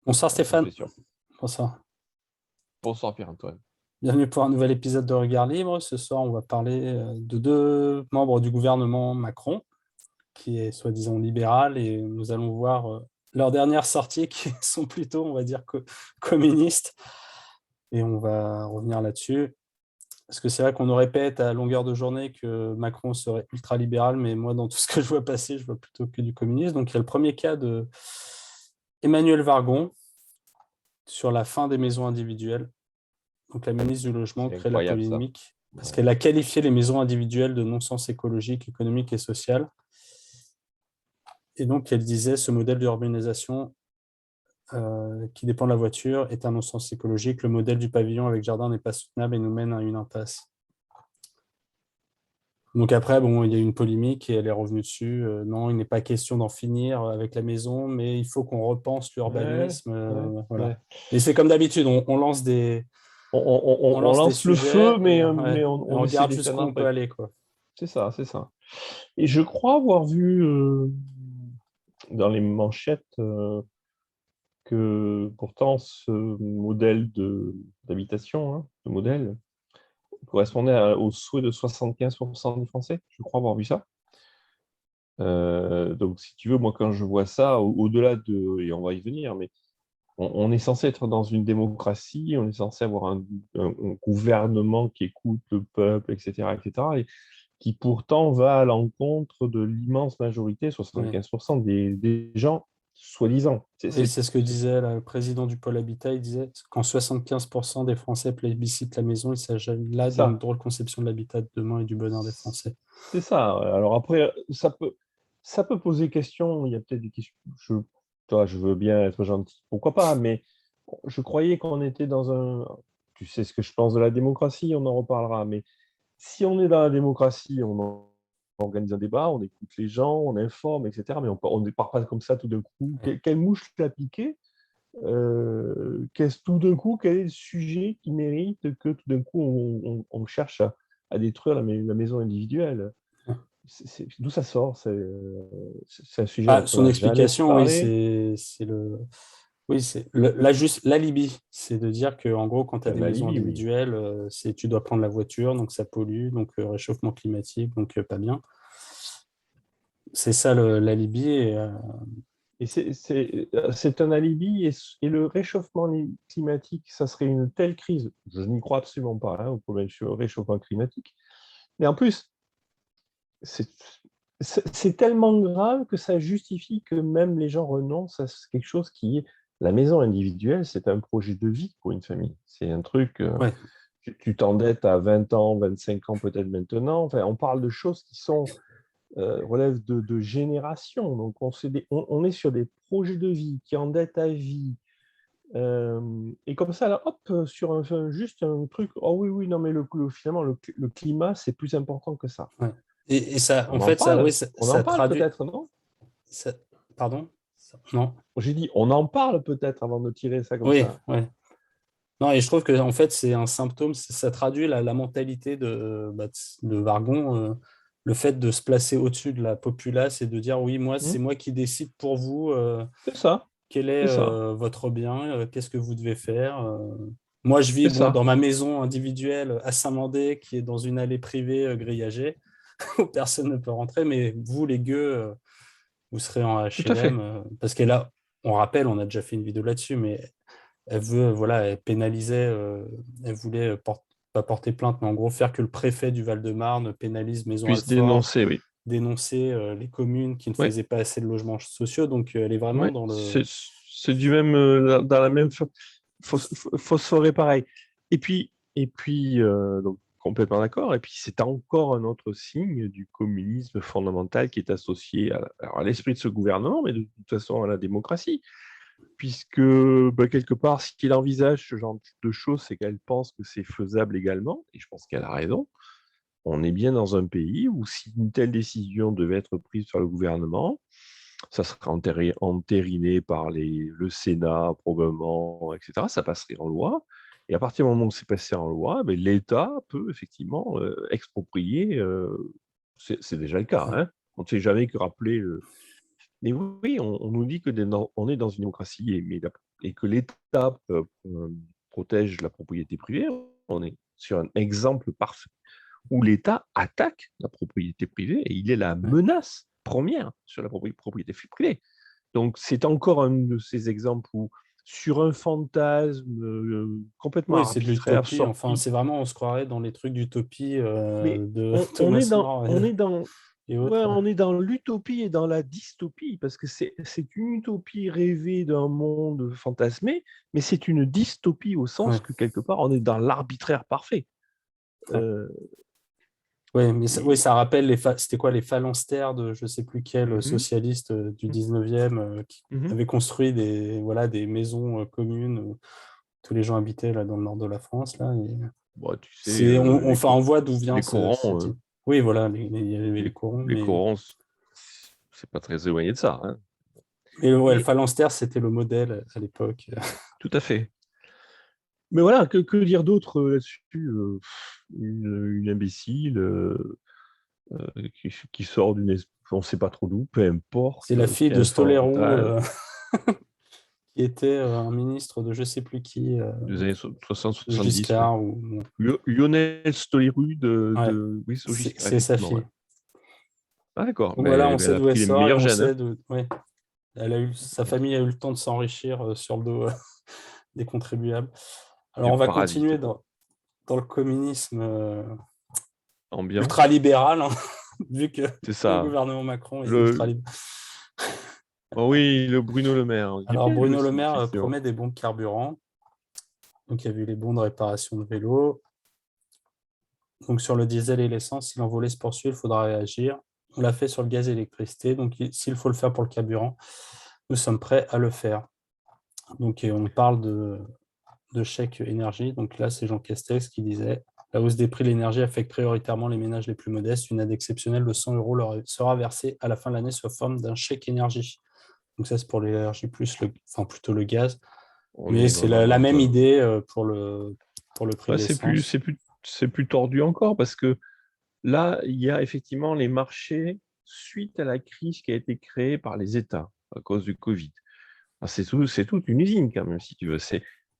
Bonsoir Stéphane. Confession. Bonsoir. Bonsoir Pierre-Antoine. Bienvenue pour un nouvel épisode de Regard Libre. Ce soir, on va parler de deux membres du gouvernement Macron, qui est soi-disant libéral, et nous allons voir leurs dernières sorties qui sont plutôt, on va dire, communistes. Et on va revenir là-dessus. Parce que c'est vrai qu'on nous répète à longueur de journée que Macron serait ultra-libéral, mais moi, dans tout ce que je vois passer, je vois plutôt que du communisme. Donc, il y a le premier cas de Emmanuel Vargon sur la fin des maisons individuelles. Donc la ministre du Logement C'est crée la incroyable ça. polémique parce Ouais. qu'elle a qualifié les maisons individuelles de non-sens écologique, économique et social. Et donc elle disait ce modèle d'urbanisation qui dépend de la voiture est un non-sens écologique. Le modèle du pavillon avec jardin n'est pas soutenable et nous mène à une impasse. Donc après, bon, il y a eu une polémique et elle est revenue dessus. Non, il n'est pas question d'en finir avec la maison, mais il faut qu'on repense Ouais, l'urbanisme. ouais, Voilà. ouais. Et c'est comme d'habitude, on lance on On lance des lance le feu, sujets et, ouais, mais et on on essaie regarde d'éteindre jusqu'où on peut après. aller, quoi. C'est ça, c'est ça. Et je crois avoir vu dans les manchettes que pourtant ce modèle d'habitation, hein, ce modèle, correspondait au souhait de 75% des Français. Je crois avoir vu ça. Donc, si tu veux, moi, quand je vois ça, au-delà de, et on va y venir, mais on est censé être dans une démocratie, on est censé avoir un gouvernement qui écoute le peuple, etc., etc., et qui pourtant va à l'encontre de l'immense majorité, Oui. 75% des gens, soi-disant. Oui, c'est ce que disait le président du Pôle Habitat. Il disait quand 75% des Français plébiscitent la maison, il s'agit là C'est d'une ça. drôle conception de l'habitat de demain et du bonheur des Français. C'est ça. Alors après, ça peut poser question. Il y a peut-être des questions. Toi, je veux bien être gentil, pourquoi pas, mais je croyais qu'on était dans un. Tu sais ce que je pense de la démocratie, on en reparlera, mais si on est dans la démocratie, organise un débat, on écoute les gens, on informe, etc. Mais on ne part pas comme ça tout d'un coup. Ouais. Quelle mouche l'a piqué? Tout d'un coup, quel est le sujet qui mérite que tout d'un coup on cherche à détruire la maison individuelle? D'où ça sort? C'est un sujet Ah, dont on son n'a jamais explication, oui, parlé. c'est l'alibi. C'est de dire que, en gros, quand tu as C'est un des maisons alibi, oui. individuelles, tu dois prendre la voiture, donc ça pollue, donc réchauffement climatique, donc pas bien. C'est ça l'alibi. Et c'est un alibi, et le réchauffement climatique, ça serait une telle crise. Je n'y crois absolument pas, hein, au problème du réchauffement climatique. Mais en plus, c'est c'est tellement grave que ça justifie que même les gens renoncent à quelque chose qui est la maison individuelle. C'est un projet de vie pour une famille. C'est un truc, Ouais. tu t'endettes à 20 ans, 25 ans peut-être maintenant. Enfin, on parle de choses qui relèvent de générations. Donc, on est sur des projets de vie qui endettent à vie. Et comme ça, là, hop, juste un truc, oh oui, oui, non, mais finalement, le climat, c'est plus important que ça. Ouais. Et ça, en On en fait, ça, oui, parle, ça, on en ça parle traduit. peut-être, non? Ça- Pardon? Non? J'ai dit, on en parle peut-être avant de tirer ça comme Oui, ça. ouais. Non, et je trouve que en fait, c'est un symptôme, ça traduit la mentalité de Vargon, le fait de se placer au-dessus de la populace et de dire oui, moi, Hmm. c'est moi qui décide pour vous C'est ça, quel est c'est ça, votre bien, qu'est-ce que vous devez faire. Moi, je vis c'est bon, ça. dans ma maison individuelle à Saint-Mandé, qui est dans une allée privée grillagée, où personne ne peut rentrer, mais vous, les gueux, vous serez en Tout à HLM, fait. parce qu'elle a, on rappelle, on a déjà fait une vidéo là-dessus, mais elle veut, voilà, elle pénalisait, elle voulait pas porter plainte, mais en gros faire que le préfet du Val-de-Marne pénalise Maison Puisse Alfort, dénoncer, oui. dénoncer les communes qui ne Ouais, faisaient pas assez de logements sociaux. Donc elle est vraiment ouais. dans le. C'est du même, dans la même phosphoré pareil. Et puis donc, complètement d'accord. Et puis, c'est encore un autre signe du communisme fondamental qui est associé alors, à l'esprit de ce gouvernement, mais de toute façon à la démocratie. Puisque, bah, quelque part, ce qu'il envisage, ce genre de choses, c'est qu'elle pense que c'est faisable également, et je pense qu'elle a raison. On est bien dans un pays où si une telle décision devait être prise par le gouvernement, ça serait entériné par le Sénat, probablement, etc. Ça passerait en loi. Et à partir du moment où c'est passé en loi, ben, l'État peut effectivement exproprier. C'est déjà le cas, hein. On ne sait jamais que rappeler Mais oui, on nous dit on est dans une démocratie et que l'État protège la propriété privée. On est sur un exemple parfait où l'État attaque la propriété privée et il est la Ouais. menace première sur la propriété privée. Donc, c'est encore un de ces exemples où, sur un fantasme complètement Oui, c'est de arbitraire, l'utopie. Enfin, sorti, c'est vraiment, on se croirait dans les trucs d'utopie mais de on est Thomas More et ouais, autres. on est dans l'utopie et dans la dystopie, parce que c'est une utopie rêvée d'un monde fantasmé, mais c'est une dystopie au sens Ouais. que quelque part, on est dans l'arbitraire parfait. Ouais. Euh, Ouais, mais ça, oui, et, ça rappelle c'était quoi les phalanstères de je sais plus quel Mhm, socialiste du 19e qui mhm. avait construit voilà, des maisons communes où tous les gens habitaient là, dans le nord de la France. Là, et Bon, tu sais, enfin, on voit d'où vient les cette corons, idée. Oui, voilà, il y avait les les, corons, les corons, c'est pas très éloigné de ça, hein. mais ouais, le Mais phalanstère, c'était le modèle à l'époque. tout à fait. Mais voilà, que dire d'autre là-dessus une imbécile qui sort on ne sait pas trop d'où, peu C'est importe, la fille qui a de un Stolero, fantasme qui était un ministre de je sais plus qui, des années 60, de 70, oui. Giscard. Ou... Lionel Stoléru Ouais, oui, au Giscard, c'est sa effectivement. Ouais. fille. Ah, d'accord. Donc Ben, voilà, on elle sait a d'où elle pris les sort et meilleurs on gènes, hein. sait d'où. Ouais. Sa famille a eu le temps de s'enrichir sur le dos des contribuables. Alors Du on va parasite, continuer quoi. dans le communisme Ambiant, ultralibéral, hein, vu que c'est le ça. gouvernement Macron est Le, ultralibéral. oh oui, le Bruno Le Maire. Il est Alors bien, lui Bruno Le aussi, Maire effectivement. promet des bons de carburant. Donc il y a eu les bons de réparation de vélos. Donc sur le diesel et l'essence, si l'envolée se poursuit, il faudra réagir. On l'a fait sur le gaz et l'électricité. Donc s'il faut le faire pour le carburant, nous sommes prêts à le faire. Donc on parle de chèque énergie. Donc là, c'est Jean Castex qui disait la hausse des prix de l'énergie affecte prioritairement les ménages les plus modestes. Une aide exceptionnelle de 100 € leur sera versée à la fin de l'année sous forme d'un chèque énergie. Donc ça, c'est pour l'énergie plus, enfin plutôt le gaz. On Mais est c'est vraiment la dans même un. idée pour le prix Ouais, de l'essence. c'est plus tordu encore parce que là, il y a effectivement les marchés suite à la crise qui a été créée par les États à cause du Covid. Alors, c'est toute une usine quand même, si tu veux.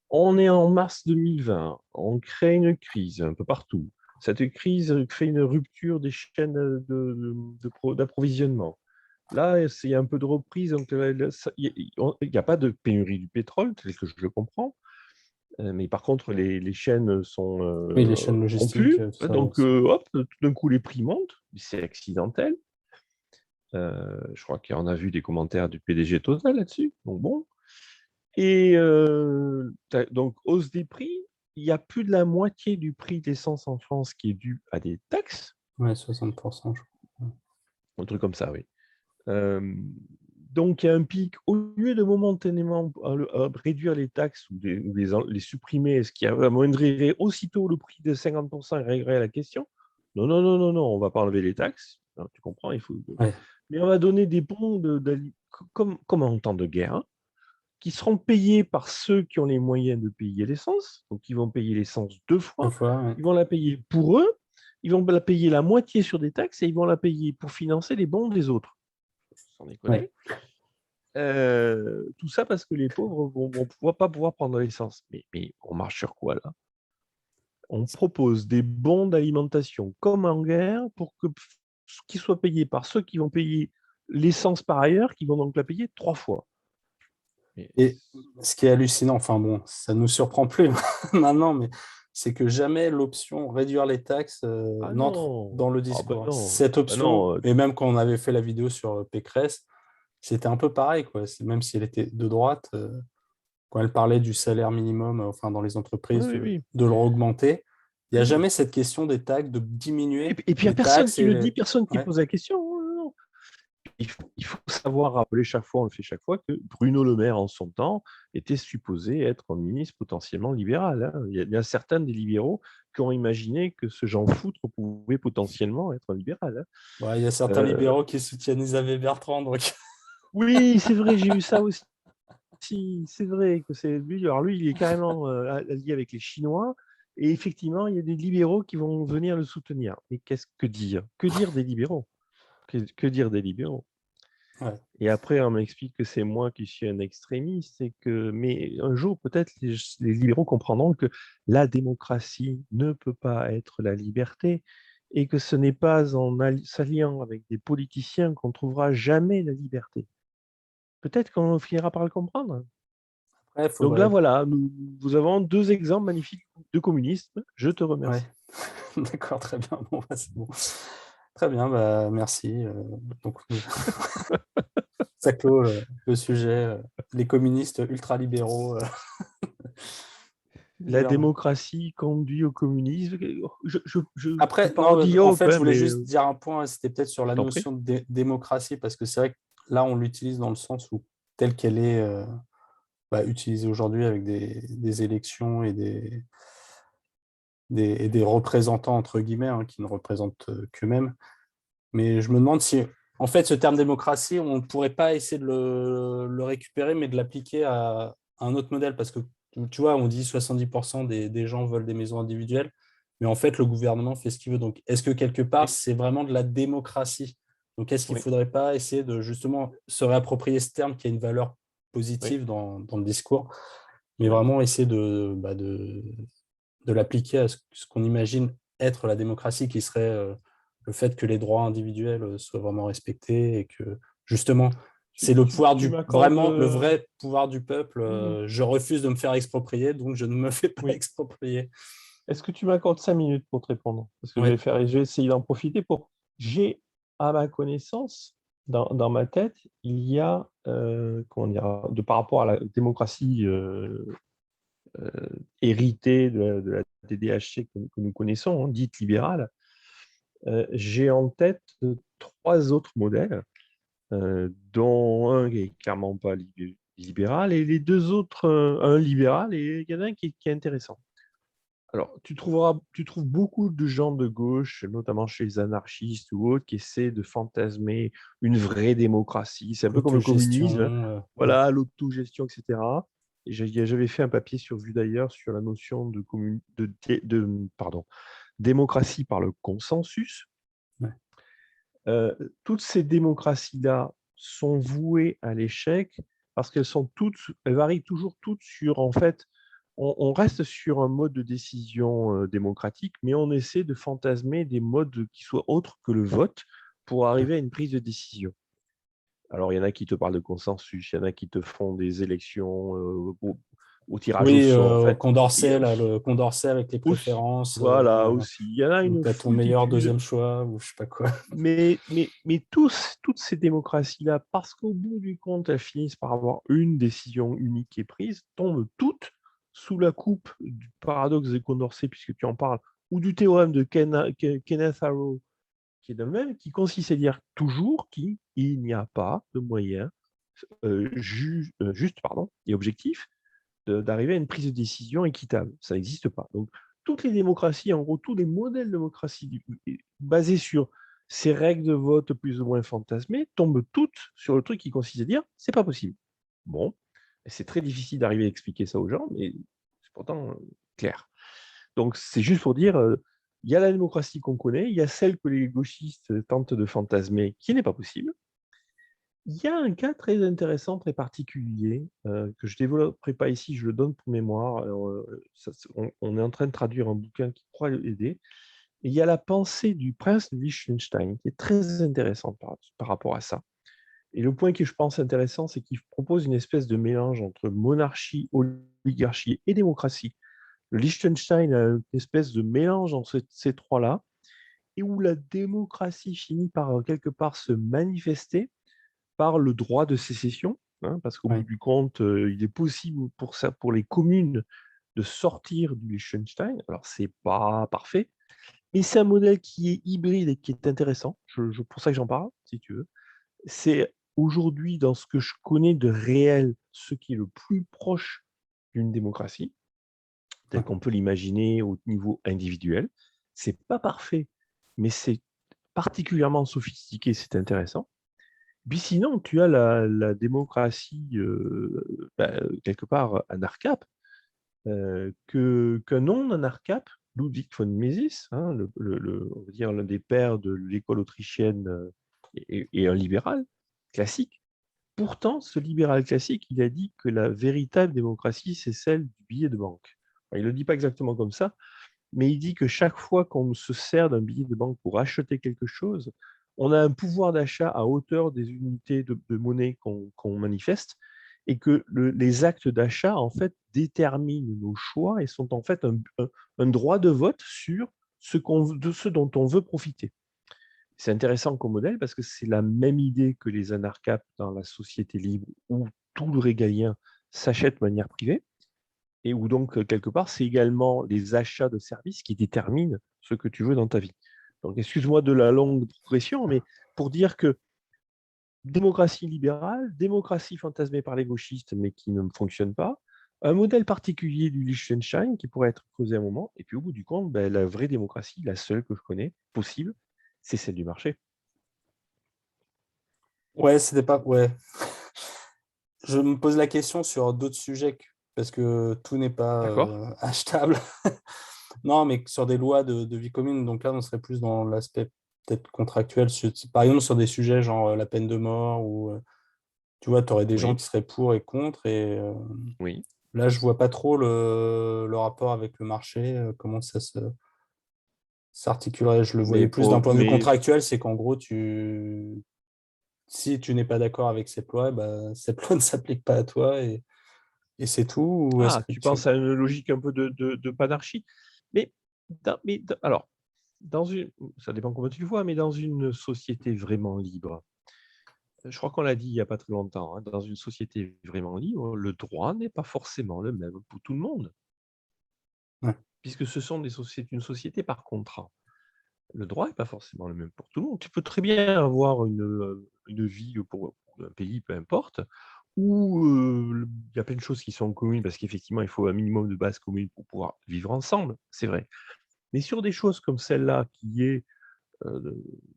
On est en mars 2020, on crée une crise un peu partout. Cette crise fait une rupture des chaînes d'approvisionnement. Là, il y a un peu de reprise, donc il n'y a pas de pénurie du pétrole, tel que je le comprends. Mais par contre, les chaînes sont Oui, les chaînes logistiques, rompues. tout ça. Donc, hop, tout d'un coup, les prix montent. C'est accidentel. Je crois qu'il y en a vu des commentaires du PDG Total là-dessus. Donc, bon. Et donc, hausse des prix. Il y a plus de la moitié du prix de l'essence en France qui est dû à des taxes. Ouais, 60%, je crois. Un truc comme ça, oui. Euh, donc, il y a un pic. Au lieu de momentanément réduire les taxes ou les supprimer, ce qui amoindrirait aussitôt le prix de 50% et réglerait la question. Non, non, non, non, non, on ne va pas enlever les taxes. Alors, tu comprends, il faut. Ouais. Mais on va donner des bons comme en temps de guerre, hein, qui seront payés par ceux qui ont les moyens de payer l'essence. Donc, ils vont payer l'essence deux Deux fois. fois, ouais. Ils vont la payer pour eux. Ils vont la payer la moitié sur des taxes et ils vont la payer pour financer les bons des autres. Sans Ouais. déconner. Tout ça parce que les pauvres vont pas pouvoir prendre l'essence. Mais on marche sur quoi là? On propose des bons d'alimentation comme en guerre pour qu'ils soient payés par ceux qui vont payer l'essence par ailleurs, qui vont donc la payer trois fois. Mais... Et ce qui est hallucinant, enfin bon, ça ne nous surprend plus maintenant, mais c'est que jamais l'option réduire les taxes Ah n'entre non, dans le ah bah discours. non, Cette bah option, non, et même quand on avait fait la vidéo sur Pécresse, c'était un peu pareil, quoi. Même si elle était de droite, quand elle parlait du salaire minimum, enfin dans les oui, entreprises, oui, oui. de le augmenter, il n'y a Mhm. jamais cette question des taxes, de diminuer Et puis il n'y a les personne taxes qui le dit, et personne qui ouais. pose la question. Non, non, non. Il faut savoir rappeler chaque fois, on le fait chaque fois, que Bruno Le Maire, en son temps, était supposé être un ministre potentiellement libéral, hein. Il y a certains des libéraux qui ont imaginé que ce Jean Foutre pouvait potentiellement être un libéral, hein. Ouais, il y a certains Euh, libéraux qui soutiennent Isabelle Bertrand, donc oui, c'est vrai, j'ai vu ça aussi. C'est vrai que c'est lui. Alors lui, il est carrément allié avec les Chinois. Et effectivement, il y a des libéraux qui vont venir le soutenir. Mais qu'est-ce que dire? Que dire des libéraux? Que dire des libéraux? Ouais. Et après, on m'explique que c'est moi qui suis un extrémiste mais un jour, peut-être, les libéraux comprendront que la démocratie ne peut pas être la liberté et que ce n'est pas en s'alliant avec des politiciens qu'on trouvera jamais la liberté. Peut-être qu'on finira par le comprendre. Après, Donc là, faudrait... voilà, nous avons 2 exemples magnifiques de communisme. Je te Ouais. remercie. D'accord, très bien. Bon, bah, c'est bon. Très bien, bah, merci. Donc, ça clôt le sujet. Les communistes ultralibéraux La gouvernent. démocratie conduit au communisme. Je Après, non, parodie en Hope, fait, je hein, voulais mais juste dire un point, c'était peut-être sur je la t'en prie. notion de démocratie, parce que c'est vrai que là, on l'utilise dans le sens où, telle qu'elle est utilisée aujourd'hui avec des élections et des représentants, entre guillemets, hein, qui ne représentent qu'eux-mêmes. Mais je me demande si, en fait, ce terme démocratie, on ne pourrait pas essayer de le récupérer, mais de l'appliquer à un autre modèle, parce que, tu vois, on dit 70% des gens veulent des maisons individuelles, mais en fait, le gouvernement fait ce qu'il veut. Donc, est-ce que quelque part, Oui, c'est vraiment de la démocratie? Donc, est-ce qu'il ne oui, faudrait pas essayer de justement se réapproprier ce terme qui a une valeur oui, positive dans le discours, mais oui. vraiment essayer de l'appliquer à ce qu'on imagine être la démocratie, qui serait le fait que les droits individuels soient vraiment respectés et que justement, c'est le pouvoir Tu m'accordes. vraiment le vrai pouvoir du peuple. Mhm. Je refuse de me faire exproprier, donc je ne me fais pas Oui. exproprier. Est-ce que tu m'accordes 5 minutes pour te répondre? Parce que Oui, je vais essayer d'en profiter pour. J'ai, à ma connaissance, dans ma tête, il y a, comment dire, par rapport à la démocratie euh, héritée de la TDHC que nous connaissons, hein, dite libérale, j'ai en tête 3 autres modèles, dont un qui est clairement pas libéral, et les 2 autres, un libéral, et il y en a un qui est intéressant. Alors, tu trouves beaucoup de gens de gauche, notamment chez les anarchistes ou autres, qui essaient de fantasmer une vraie démocratie. C'est un peu comme le communisme, hein. l'autogestion, ouais. Voilà, l'autogestion, etc. Et j'avais fait un papier sur Vue d'ailleurs sur la notion pardon, démocratie par le consensus. Ouais. Euh, Toutes ces démocraties-là sont vouées à l'échec parce elles varient toujours toutes sur, en fait, on reste sur un mode de décision démocratique, mais on essaie de fantasmer des modes qui soient autres que le vote pour arriver à une prise de décision. Alors, il y en a qui te parlent de consensus, il y en a qui te font des élections au tirage au Oui, sort. En fait, Condorcet, là, le Condorcet avec les aussi, préférences, voilà, aussi. Il y en a donc une tu as ton meilleur foultitude. deuxième choix, ou je sais pas quoi. Mais toutes ces démocraties-là, parce qu'au bout du compte, elles finissent par avoir une décision unique qui est prise, tombent toutes sous la coupe du paradoxe de Condorcet, puisque tu en parles, ou du théorème de Kenneth Arrow, qui est le même, qui consiste à dire toujours qu'il n'y a pas de moyen juste et objectif d'arriver à une prise de décision équitable. Ça n'existe pas. Donc, toutes les démocraties, en gros, tous les modèles de démocratie basés sur ces règles de vote plus ou moins fantasmées tombent toutes sur le truc qui consiste à dire c'est pas possible. Bon, c'est très difficile d'arriver à expliquer ça aux gens, mais c'est pourtant clair. Donc, c'est juste pour dire il y a la démocratie qu'on connaît, il y a celle que les gauchistes tentent de fantasmer qui n'est pas possible. Il y a un cas très intéressant, très particulier, que je ne développerai pas ici, je le donne pour mémoire. On est en train de traduire un bouquin qui pourra l'aider. Et il y a la pensée du prince de Liechtenstein qui est très intéressante par rapport à ça. Et le point qui, je pense, intéressant, c'est qu'il propose une espèce de mélange entre monarchie, oligarchie et démocratie. Le Liechtenstein a une espèce de mélange entre ces trois-là, et où la démocratie finit par quelque part se manifester par le droit de sécession, hein, parce qu'au bout Ouais. du compte, il est possible pour ça, pour les communes de sortir du Liechtenstein. Alors, c'est pas parfait, mais c'est un modèle qui est hybride et qui est intéressant. Pour ça que j'en parle, si tu veux. C'est aujourd'hui, dans ce que je connais de réel, ce qui est le plus proche d'une démocratie, tel qu'on peut l'imaginer au niveau individuel. C'est pas parfait, mais c'est particulièrement sophistiqué, c'est intéressant. Puis sinon, tu as la démocratie, quelque part, anarcape, qu'un non-anarcape, Ludwig von Mises, hein, on va dire l'un des pères de l'école autrichienne et un libéral, classique. Pourtant, ce libéral classique, il a dit que la véritable démocratie, c'est celle du billet de banque. Il ne le dit pas exactement comme ça, mais il dit que chaque fois qu'on se sert d'un billet de banque pour acheter quelque chose, on a un pouvoir d'achat à hauteur des unités de monnaie qu'on manifeste, et que les actes d'achat, en fait, déterminent nos choix et sont en fait un droit de vote sur ce dont on veut profiter. C'est intéressant comme modèle parce que c'est la même idée que les anarcapes dans la société libre où tout le régalien s'achète de manière privée et où donc, quelque part, c'est également les achats de services qui déterminent ce que tu veux dans ta vie. Donc, excuse-moi de la longue progression, mais pour dire que démocratie libérale, démocratie fantasmée par les gauchistes, mais qui ne fonctionne pas, un modèle particulier du Liechtenstein qui pourrait être creusé à un moment, et puis au bout du compte, la vraie démocratie, la seule que je connais, possible, c'est celle du marché. Ouais, c'était pas. Ouais. Je me pose la question sur d'autres sujets parce que tout n'est pas D'accord? achetable. Non, mais sur des lois de vie commune. Donc là, on serait plus dans l'aspect peut-être contractuel. Par exemple, sur des sujets genre la peine de mort ou tu vois, tu aurais des gens Oui, qui seraient pour et contre. Et oui. là, je vois pas trop le rapport avec le marché, comment ça s'articulerait. Je le voyais plus d'un point de vue Mais contractuel, c'est qu'en gros, si tu n'es pas d'accord avec cette loi, bah, cette loi ne s'applique pas à toi et c'est tout. Ou est-ce que tu penses à une logique un peu de panarchie. Mais, alors, ça dépend comment tu le vois, mais dans une société vraiment libre, je crois qu'on l'a dit il n'y a pas très longtemps, hein, dans une société vraiment libre, le droit n'est pas forcément le même pour tout le monde, Ouais. puisque c'est une société par contrat. Le droit n'est pas forcément le même pour tout le monde. Tu peux très bien avoir une vie pour un pays, peu importe, où il y a plein de choses qui sont communes, parce qu'effectivement, il faut un minimum de bases communes pour pouvoir vivre ensemble, c'est vrai. Mais sur des choses comme celle-là,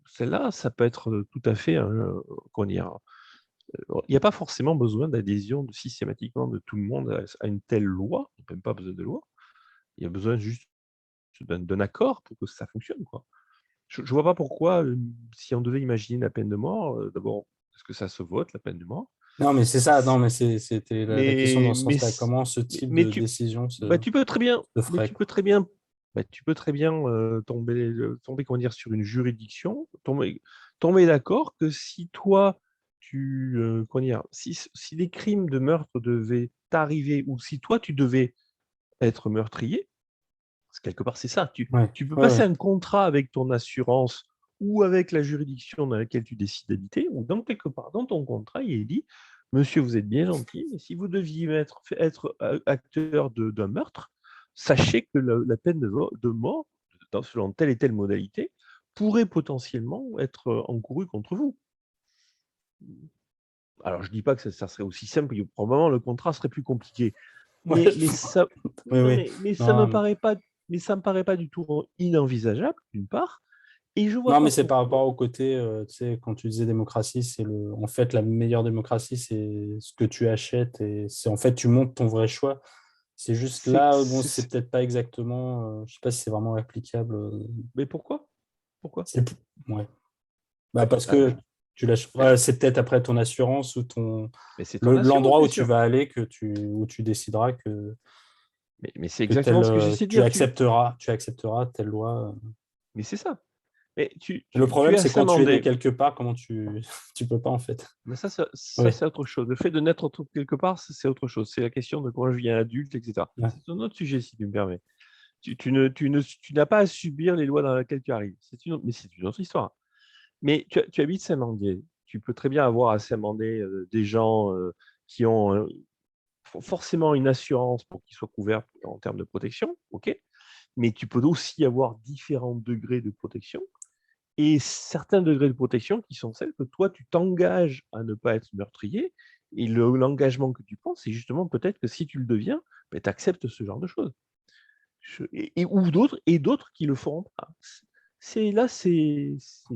celle-là, ça peut être tout à fait, comment dire, il n'y a pas forcément besoin d'adhésion systématiquement de tout le monde à une telle loi, il n'y a même pas besoin de loi, il y a besoin juste d'un accord pour que ça fonctionne, quoi. Je ne vois pas pourquoi, si on devait imaginer la peine de mort, d'abord, est-ce que ça se vote, la peine de mort? Non, mais c'est ça. Non, mais c'était la question dans Mais, ce mais, sens-là. Comment ce type mais de décision tu peux très bien, se ferait, quoi. tu peux très bien tomber, comment dire, sur une juridiction, tomber d'accord que si toi, comment dire, si des crimes de meurtre devaient t'arriver, ou si toi, tu devais être meurtrier, parce que quelque part, c'est ça. Ouais, Tu peux ouais, passer ouais. un contrat avec ton assurance ou avec la juridiction dans laquelle tu décides d'habiter, ou dans quelque part dans ton contrat, il est dit, monsieur, vous êtes bien gentil, mais si vous deviez être acteur d'un meurtre, sachez que la peine de mort, selon telle et telle modalité, pourrait potentiellement être encourue contre vous. Alors, je ne dis pas que ça serait aussi simple, probablement le contrat serait plus compliqué. Ouais, Mais ça, oui, non, oui. mais ça me Non, paraît pas, mais ça me paraît pas du tout inenvisageable, d'une part, et je vois non, mais pas c'est par pourquoi. rapport au côté, tu sais, quand tu disais démocratie, en fait, la meilleure démocratie, c'est ce que tu achètes et c'est en fait, tu montes ton vrai choix. C'est juste C'est, là, bon, c'est- c'est c'est- peut-être pas exactement, je sais pas si c'est vraiment applicable. mais pourquoi? Pourquoi? C'est, ouais. Bah, Bah, parce bah, que bah, ouais, c'est peut-être après ton assurance ou mais c'est ton assurance, l'endroit bien où tu sûr. vas aller où tu décideras Mais c'est que exactement ce que j'essaie de dire. tu accepteras telle loi. Mais c'est ça. Mais Le tu problème, es c'est quand tu es né assamandé. quelque part, comment tu peux pas en fait. Mais ça Oui. c'est autre chose. Le fait de naître quelque part, c'est autre chose. C'est la question de comment je viens adulte, etc. Ouais. C'est un autre sujet, si tu me permets. Tu n'as pas à subir les lois dans lesquelles tu arrives. Mais c'est une autre histoire. Mais tu habites Saint-Mandé. Tu peux très bien avoir à Saint-Mandé des gens qui ont forcément une assurance pour qu'ils soient couverts en termes de protection, ok. Mais tu peux aussi avoir différents degrés de protection et certains degrés de protection qui sont celles que toi, tu t'engages à ne pas être meurtrier. Et l'engagement que tu prends, c'est justement peut-être que si tu le deviens, ben, tu acceptes ce genre de choses. Ou d'autres qui le feront pas. C'est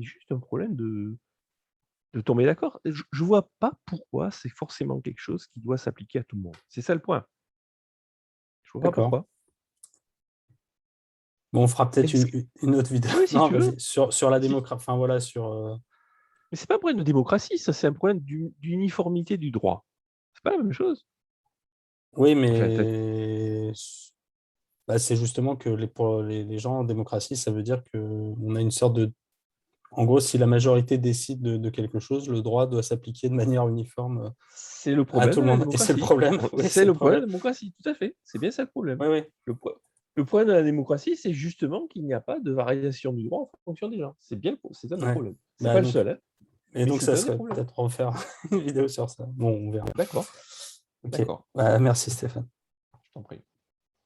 juste un problème de tomber d'accord. Je ne vois pas pourquoi c'est forcément quelque chose qui doit s'appliquer à tout le monde. C'est ça le point. Je ne vois pas D'accord. pourquoi. Bon, on fera peut-être Est-ce une autre vidéo. Oui, si Non, tu veux. vas-y. Sur la Si démocratie. Enfin voilà, sur. Mais c'est pas un problème de démocratie, ça, c'est un problème d'uniformité du droit. C'est pas la même chose. Oui, Enfin, mais c'est justement que pour les gens en démocratie, ça veut dire qu'on a une sorte de... En gros, si la majorité décide de quelque chose, le droit doit s'appliquer de manière uniforme c'est le à problème tout de le la monde. Et c'est le démocratie. problème. Oui, C'est c'est le le problème de problème. la démocratie, tout à fait. C'est bien ça le problème. Oui, oui. Le problème de la démocratie, c'est justement qu'il n'y a pas de variation du droit en fonction des gens. C'est ça le Ouais. problème. C'est pas le seul, hein, Et mais donc, c'est ça un des serait problèmes. peut-être refaire une vidéo sur ça. Bon, on verra. D'accord, Ok. d'accord. Merci Stéphane. Je t'en prie.